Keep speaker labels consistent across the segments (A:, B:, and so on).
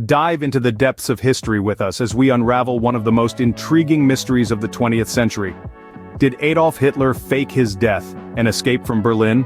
A: Dive into the depths of history with us as we unravel one of the most intriguing mysteries of the 20th century. Did Adolf Hitler fake his death and escape from Berlin?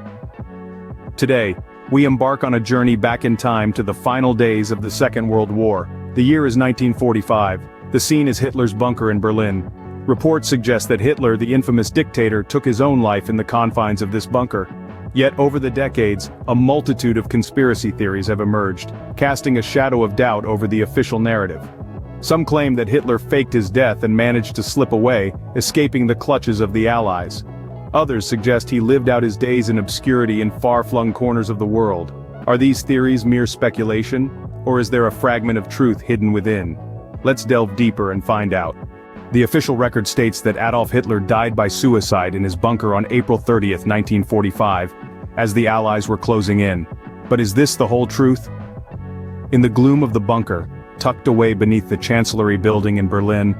A: Today, we embark on a journey back in time to the final days of the Second World War. The year is 1945. The scene is Hitler's bunker in Berlin. Reports suggest that Hitler, the infamous dictator, took his own life in the confines of this bunker. Yet over the decades, a multitude of conspiracy theories have emerged, casting a shadow of doubt over the official narrative. Some claim that Hitler faked his death and managed to slip away, escaping the clutches of the Allies. Others suggest he lived out his days in obscurity in far-flung corners of the world. Are these theories mere speculation, or is there a fragment of truth hidden within? Let's delve deeper and find out. The official record states that Adolf Hitler died by suicide in his bunker on April 30, 1945, as the Allies were closing in. But is this the whole truth? In the gloom of the bunker, tucked away beneath the Chancellery building in Berlin,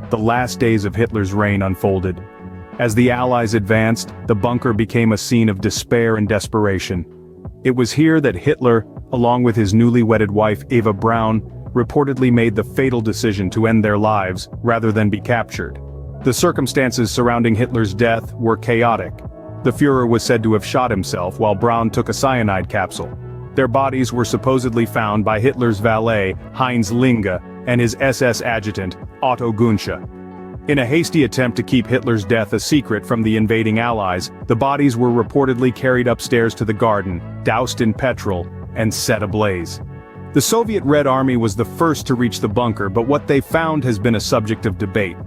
A: the last days of Hitler's reign unfolded. As the Allies advanced, the bunker became a scene of despair and desperation. It was here that Hitler, along with his newly wedded wife Eva Braun, reportedly made the fatal decision to end their lives rather than be captured. The circumstances surrounding Hitler's death were chaotic. The Führer was said to have shot himself while Braun took a cyanide capsule. Their bodies were supposedly found by Hitler's valet, Heinz Linge, and his SS adjutant, Otto Gunsche. In a hasty attempt to keep Hitler's death a secret from the invading Allies, the bodies were reportedly carried upstairs to the garden, doused in petrol, and set ablaze. The Soviet Red Army was the first to reach the bunker, but what they found has been a subject of debate.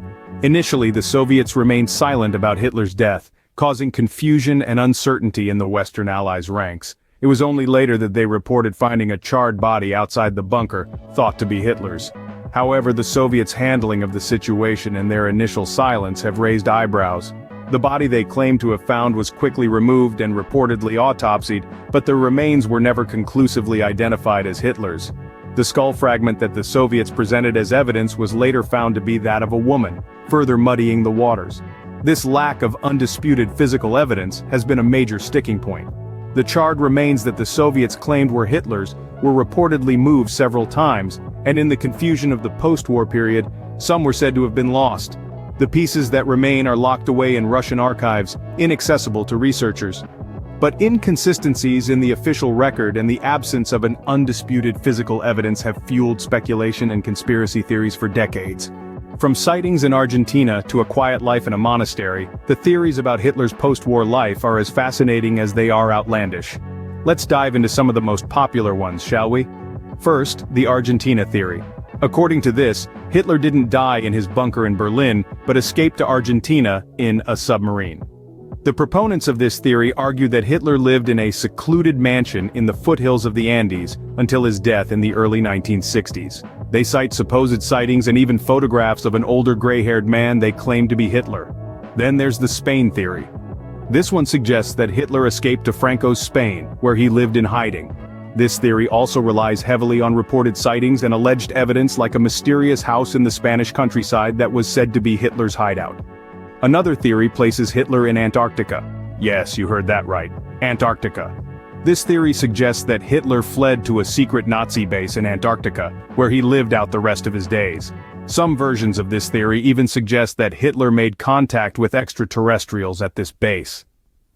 A: Initially, the Soviets remained silent about Hitler's death, causing confusion and uncertainty in the Western Allies' ranks. It was only later that they reported finding a charred body outside the bunker, thought to be Hitler's. However, the Soviets' handling of the situation and their initial silence have raised eyebrows. The body they claimed to have found was quickly removed and reportedly autopsied, but the remains were never conclusively identified as Hitler's. The skull fragment that the Soviets presented as evidence was later found to be that of a woman, further muddying the waters. This lack of undisputed physical evidence has been a major sticking point. The charred remains that the Soviets claimed were Hitler's were reportedly moved several times, and in the confusion of the post-war period, some were said to have been lost. The pieces that remain are locked away in Russian archives, inaccessible to researchers. But inconsistencies in the official record and the absence of an undisputed physical evidence have fueled speculation and conspiracy theories for decades. From sightings in Argentina to a quiet life in a monastery, the theories about Hitler's post-war life are as fascinating as they are outlandish. Let's dive into some of the most popular ones, shall we? First, the Argentina theory. According to this, Hitler didn't die in his bunker in Berlin, but escaped to Argentina in a submarine. The proponents of this theory argue that Hitler lived in a secluded mansion in the foothills of the Andes until his death in the early 1960s. They cite supposed sightings and even photographs of an older gray-haired man they claim to be Hitler. Then there's the Spain theory. This one suggests that Hitler escaped to Franco's Spain, where he lived in hiding. This theory also relies heavily on reported sightings and alleged evidence like a mysterious house in the Spanish countryside that was said to be Hitler's hideout. Another theory places Hitler in Antarctica. Yes, you heard that right, Antarctica. This theory suggests that Hitler fled to a secret Nazi base in Antarctica, where he lived out the rest of his days. Some versions of this theory even suggest that Hitler made contact with extraterrestrials at this base.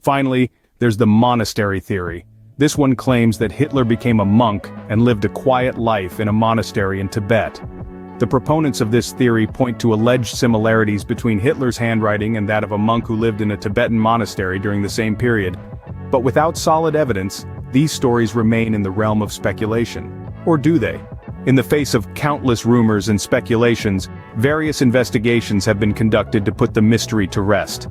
A: Finally, there's the monastery theory. This one claims that Hitler became a monk and lived a quiet life in a monastery in Tibet. The proponents of this theory point to alleged similarities between Hitler's handwriting and that of a monk who lived in a Tibetan monastery during the same period. But without solid evidence, these stories remain in the realm of speculation. Or do they? In the face of countless rumors and speculations, various investigations have been conducted to put the mystery to rest.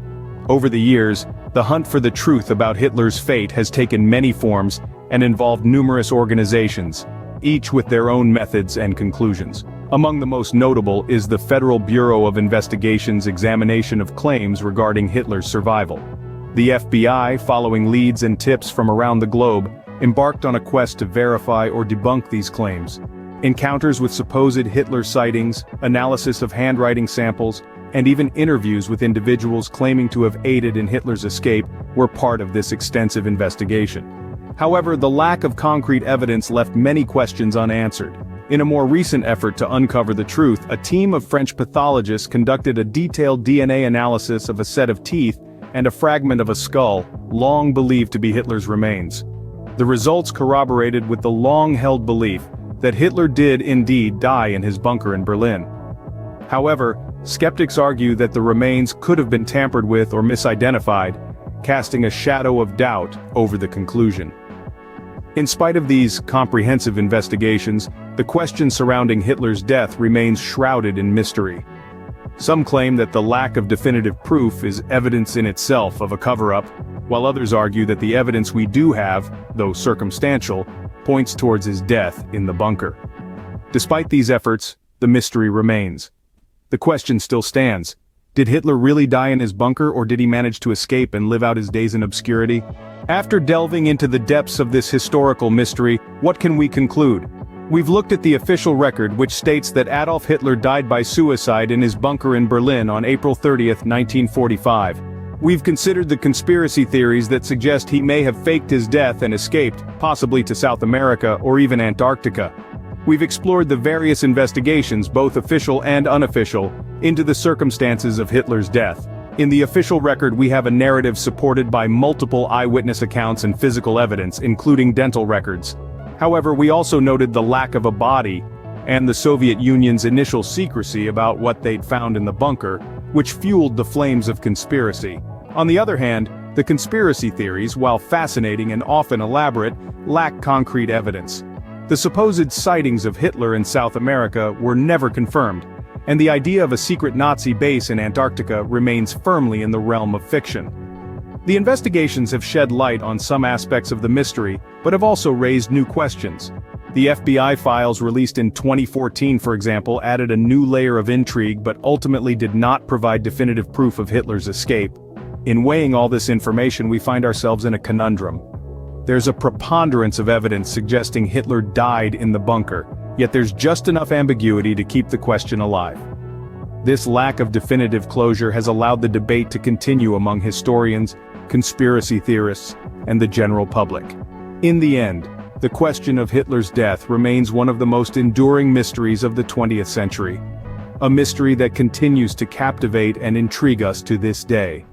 A: Over the years, the hunt for the truth about Hitler's fate has taken many forms and involved numerous organizations, each with their own methods and conclusions. Among the most notable is the Federal Bureau of Investigation's examination of claims regarding Hitler's survival. The FBI, following leads and tips from around the globe, embarked on a quest to verify or debunk these claims. Encounters with supposed Hitler sightings, analysis of handwriting samples, and even interviews with individuals claiming to have aided in Hitler's escape were part of this extensive investigation. However, the lack of concrete evidence left many questions unanswered. In a more recent effort to uncover the truth, a team of French pathologists conducted a detailed DNA analysis of a set of teeth and a fragment of a skull, long believed to be Hitler's remains. The results corroborated with the long-held belief that Hitler did indeed die in his bunker in Berlin. However, skeptics argue that the remains could have been tampered with or misidentified, casting a shadow of doubt over the conclusion. In spite of these comprehensive investigations, the question surrounding Hitler's death remains shrouded in mystery. Some claim that the lack of definitive proof is evidence in itself of a cover-up, while others argue that the evidence we do have, though circumstantial, points towards his death in the bunker. Despite these efforts, the mystery remains. The question still stands: did Hitler really die in his bunker, or did he manage to escape and live out his days in obscurity? After delving into the depths of this historical mystery, what can we conclude? We've looked at the official record, which states that Adolf Hitler died by suicide in his bunker in Berlin on April 30, 1945. We've considered the conspiracy theories that suggest he may have faked his death and escaped, possibly to South America or even Antarctica. We've explored the various investigations, both official and unofficial, into the circumstances of Hitler's death. In the official record, we have a narrative supported by multiple eyewitness accounts and physical evidence, including dental records. However, we also noted the lack of a body and the Soviet Union's initial secrecy about what they'd found in the bunker, which fueled the flames of conspiracy. On the other hand, the conspiracy theories, while fascinating and often elaborate, lack concrete evidence. The supposed sightings of Hitler in South America were never confirmed, and the idea of a secret Nazi base in Antarctica remains firmly in the realm of fiction. The investigations have shed light on some aspects of the mystery, but have also raised new questions. The FBI files released in 2014, for example, added a new layer of intrigue but ultimately did not provide definitive proof of Hitler's escape. In weighing all this information, we find ourselves in a conundrum. There's a preponderance of evidence suggesting Hitler died in the bunker, yet there's just enough ambiguity to keep the question alive. This lack of definitive closure has allowed the debate to continue among historians, conspiracy theorists, and the general public. In the end, the question of Hitler's death remains one of the most enduring mysteries of the 20th century. A mystery that continues to captivate and intrigue us to this day.